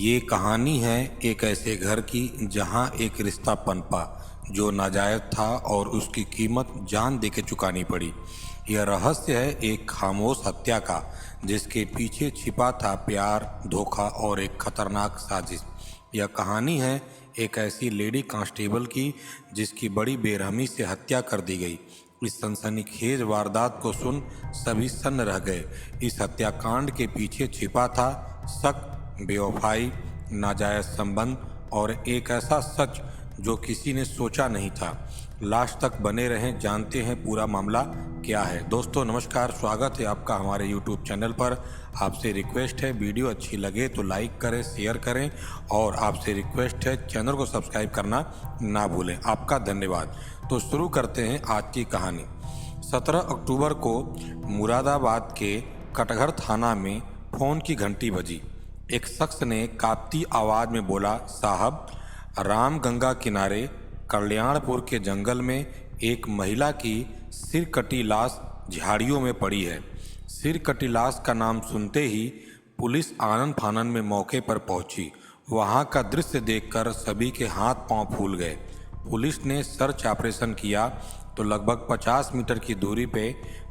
ये कहानी है एक ऐसे घर की जहां एक रिश्ता पनपा जो नाजायज था और उसकी कीमत जान दे के चुकानी पड़ी। यह रहस्य है एक खामोश हत्या का जिसके पीछे छिपा था प्यार, धोखा और एक खतरनाक साजिश। यह कहानी है एक ऐसी लेडी कांस्टेबल की जिसकी बड़ी बेरहमी से हत्या कर दी गई। इस सनसनीखेज वारदात को सुन सभी सन्न रह गए। इस हत्याकांड के पीछे छिपा था शक, बेवफाई, नाजायज संबंध और एक ऐसा सच जो किसी ने सोचा नहीं था। लास्ट तक बने रहें, जानते हैं पूरा मामला क्या है। दोस्तों नमस्कार, स्वागत है आपका हमारे YouTube चैनल पर। आपसे रिक्वेस्ट है वीडियो अच्छी लगे तो लाइक करें, शेयर करें और आपसे रिक्वेस्ट है चैनल को सब्सक्राइब करना ना भूलें। आपका धन्यवाद। तो शुरू करते हैं आज की कहानी। 17 अक्टूबर को मुरादाबाद के कटघर थाना में फ़ोन की घंटी बजी। एक शख्स ने कांपती आवाज़ में बोला, साहब, रामगंगा किनारे कल्याणपुर के जंगल में एक महिला की सिर कटी लाश झाड़ियों में पड़ी है। सिर कटी लाश का नाम सुनते ही पुलिस आनन फानन में मौके पर पहुंची। वहां का दृश्य देखकर सभी के हाथ पांव फूल गए। पुलिस ने सर्च ऑपरेशन किया तो लगभग 50 मीटर की दूरी पे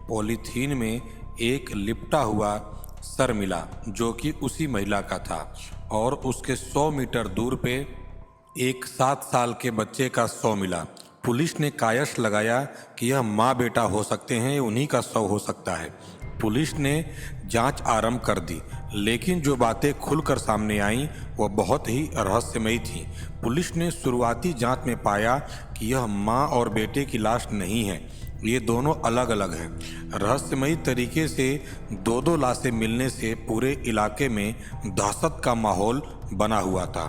पॉलीथीन में एक लिपटा हुआ सर मिला जो कि उसी महिला का था और उसके 100 मीटर दूर पे एक 7 साल के बच्चे का शव मिला। पुलिस ने कायश लगाया कि यह माँ बेटा हो सकते हैं, उन्हीं का शव हो सकता है। पुलिस ने जांच आरंभ कर दी, लेकिन जो बातें खुलकर सामने आईं वह बहुत ही रहस्यमयी थीं। पुलिस ने शुरुआती जांच में पाया कि यह माँ और बेटे की लाश नहीं है, ये दोनों अलग अलग हैं। रहस्यमयी तरीके से दो लाशें मिलने से पूरे इलाके में दहशत का माहौल बना हुआ था।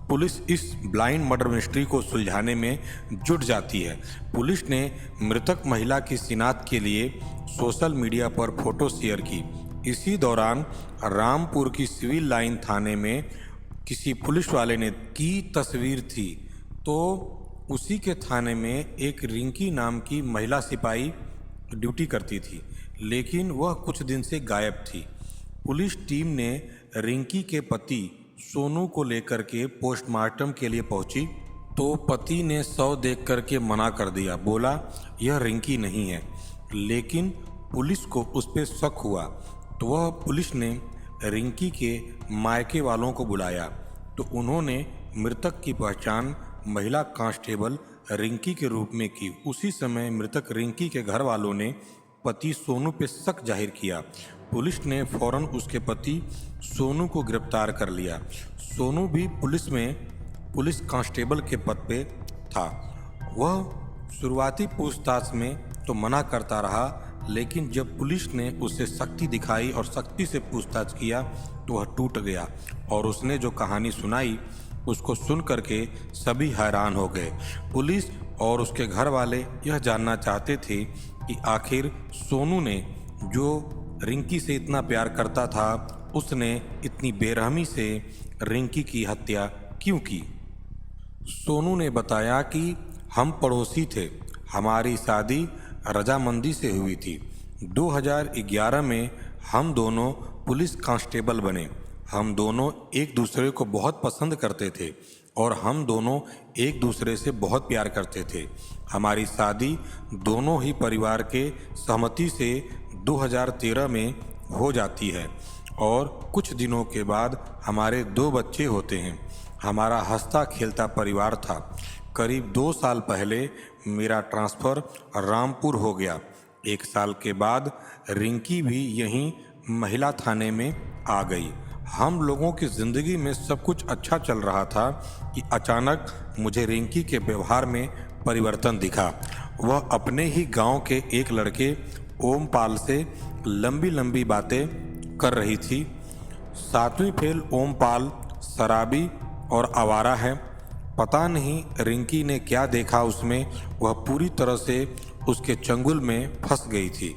पुलिस इस ब्लाइंड मर्डर मिस्ट्री को सुलझाने में जुट जाती है। पुलिस ने मृतक महिला की शिनाख्त के लिए सोशल मीडिया पर फोटो शेयर की। इसी दौरान रामपुर की सिविल लाइन थाने में किसी पुलिस वाले ने की तस्वीर थी तो उसी के थाने में एक रिंकी नाम की महिला सिपाही ड्यूटी करती थी, लेकिन वह कुछ दिन से गायब थी। पुलिस टीम ने रिंकी के पति सोनू को लेकर के पोस्टमार्टम के लिए पहुंची तो पति ने शव देख करके मना कर दिया, बोला यह रिंकी नहीं है। लेकिन पुलिस को उस पर शक हुआ तो वह पुलिस ने रिंकी के मायके वालों को बुलाया तो उन्होंने मृतक की पहचान महिला कांस्टेबल रिंकी के रूप में की। उसी समय मृतक रिंकी के घर वालों ने पति सोनू पे शक जाहिर किया। पुलिस ने फौरन उसके पति सोनू को गिरफ्तार कर लिया। सोनू भी पुलिस में पुलिस कांस्टेबल के पद पे था। वह शुरुआती पूछताछ में तो मना करता रहा, लेकिन जब पुलिस ने उसे सख्ती दिखाई और सख्ती से पूछताछ किया तो वह टूट गया और उसने जो कहानी सुनाई उसको सुन करके सभी हैरान हो गए। पुलिस और उसके घर वाले यह जानना चाहते थे कि आखिर सोनू ने, जो रिंकी से इतना प्यार करता था, उसने इतनी बेरहमी से रिंकी की हत्या क्यों की। सोनू ने बताया कि हम पड़ोसी थे, हमारी शादी रजामंदी से हुई थी। 2011 में हम दोनों पुलिस कांस्टेबल बने। हम दोनों एक दूसरे को बहुत पसंद करते थे और हम दोनों एक दूसरे से बहुत प्यार करते थे। हमारी शादी दोनों ही परिवार के सहमति से 2013 में हो जाती है और कुछ दिनों के बाद हमारे 2 बच्चे होते हैं। हमारा हंसता खेलता परिवार था। करीब 2 साल पहले मेरा ट्रांसफ़र रामपुर हो गया। 1 साल के बाद रिंकी भी यहीं महिला थाने में आ गई। हम लोगों की ज़िंदगी में सब कुछ अच्छा चल रहा था कि अचानक मुझे रिंकी के व्यवहार में परिवर्तन दिखा। वह अपने ही गांव के एक लड़के ओमपाल से लंबी लंबी बातें कर रही थी। 7वीं फेल ओमपाल शराबी और आवारा है। पता नहीं रिंकी ने क्या देखा उसमें, वह पूरी तरह से उसके चंगुल में फंस गई थी।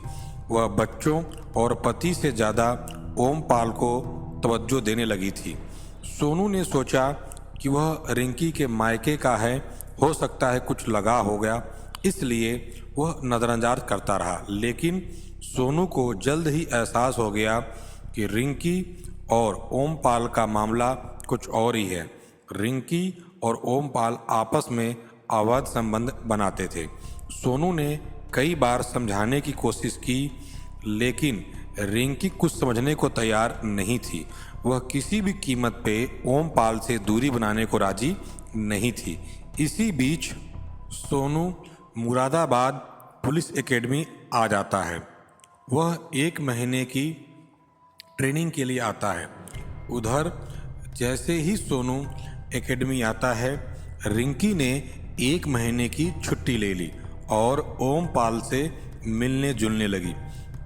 वह बच्चों और पति से ज़्यादा ओमपाल को तवज्जो देने लगी थी। सोनू ने सोचा कि वह रिंकी के मायके का है, हो सकता है कुछ लगा हो गया, इसलिए वह नज़रअंदाज करता रहा। लेकिन सोनू को जल्द ही एहसास हो गया कि रिंकी और ओमपाल का मामला कुछ और ही है। रिंकी और ओमपाल आपस में अवैध संबंध बनाते थे। सोनू ने कई बार समझाने की कोशिश की, लेकिन रिंकी कुछ समझने को तैयार नहीं थी। वह किसी भी कीमत पे ओमपाल से दूरी बनाने को राजी नहीं थी। इसी बीच सोनू मुरादाबाद पुलिस एकेडमी आ जाता है। वह 1 महीने की ट्रेनिंग के लिए आता है। उधर जैसे ही सोनू एकेडमी आता है, रिंकी ने 1 महीने की छुट्टी ले ली और ओमपाल से मिलने जुलने लगी।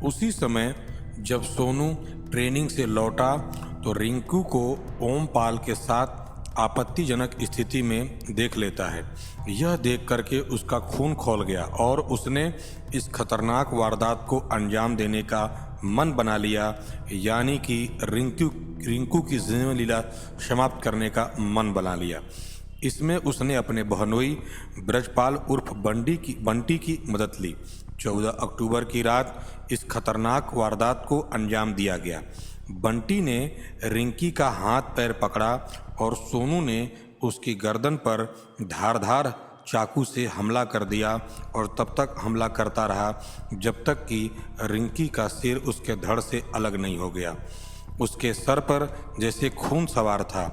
उसी समय जब सोनू ट्रेनिंग से लौटा तो रिंकू को ओमपाल के साथ आपत्तिजनक स्थिति में देख लेता है। यह देख करके उसका खून खौल गया और उसने इस खतरनाक वारदात को अंजाम देने का मन बना लिया, यानी कि रिंकू की जीवन लीला समाप्त करने का मन बना लिया। इसमें उसने अपने बहनोई ब्रजपाल उर्फ बंटी की मदद ली। 14 अक्टूबर की रात इस खतरनाक वारदात को अंजाम दिया गया। बंटी ने रिंकी का हाथ पैर पकड़ा और सोनू ने उसकी गर्दन पर धारदार चाकू से हमला कर दिया और तब तक हमला करता रहा जब तक कि रिंकी का सिर उसके धड़ से अलग नहीं हो गया। उसके सर पर जैसे खून सवार था।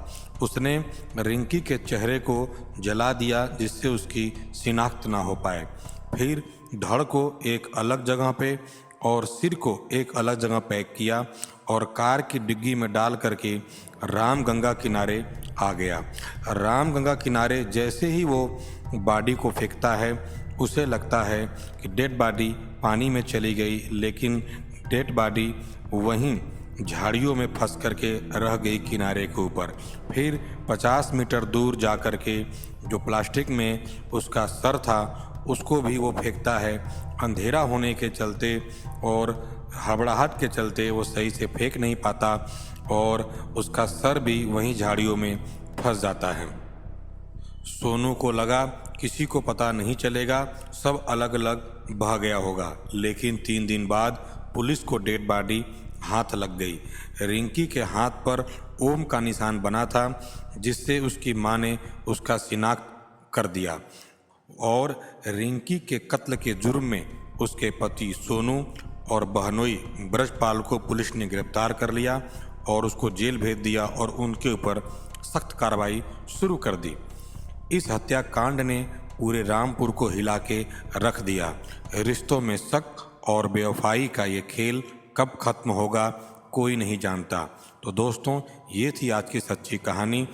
उसने रिंकी के चेहरे को जला दिया जिससे उसकी शिनाख्त ना हो पाए। फिर धड़ को एक अलग जगह पे और सिर को एक अलग जगह पैक किया और कार की डिग्गी में डाल करके रामगंगा किनारे आ गया। रामगंगा किनारे जैसे ही वो बॉडी को फेंकता है, उसे लगता है कि डेड बॉडी पानी में चली गई, लेकिन डेड बॉडी वहीं झाड़ियों में फंस करके रह गई किनारे के ऊपर। फिर 50 मीटर दूर जा कर के जो प्लास्टिक में उसका सर था उसको भी वो फेंकता है। अंधेरा होने के चलते और हबड़ाहट के चलते वो सही से फेंक नहीं पाता और उसका सर भी वहीं झाड़ियों में फंस जाता है। सोनू को लगा किसी को पता नहीं चलेगा, सब अलग अलग बह गया होगा, लेकिन 3 दिन बाद पुलिस को डेड बॉडी हाथ लग गई। रिंकी के हाथ पर ओम का निशान बना था, जिससे उसकी मां ने उसका शिनाख्त कर दिया और रिंकी के कत्ल के जुर्म में उसके पति सोनू और बहनोई ब्रजपाल को पुलिस ने गिरफ्तार कर लिया और उसको जेल भेज दिया और उनके ऊपर सख्त कार्रवाई शुरू कर दी। इस हत्याकांड ने पूरे रामपुर को हिला के रख दिया। रिश्तों में शक और बेवफाई का ये खेल कब खत्म होगा कोई नहीं जानता। तो दोस्तों, ये थी आज की सच्ची कहानी।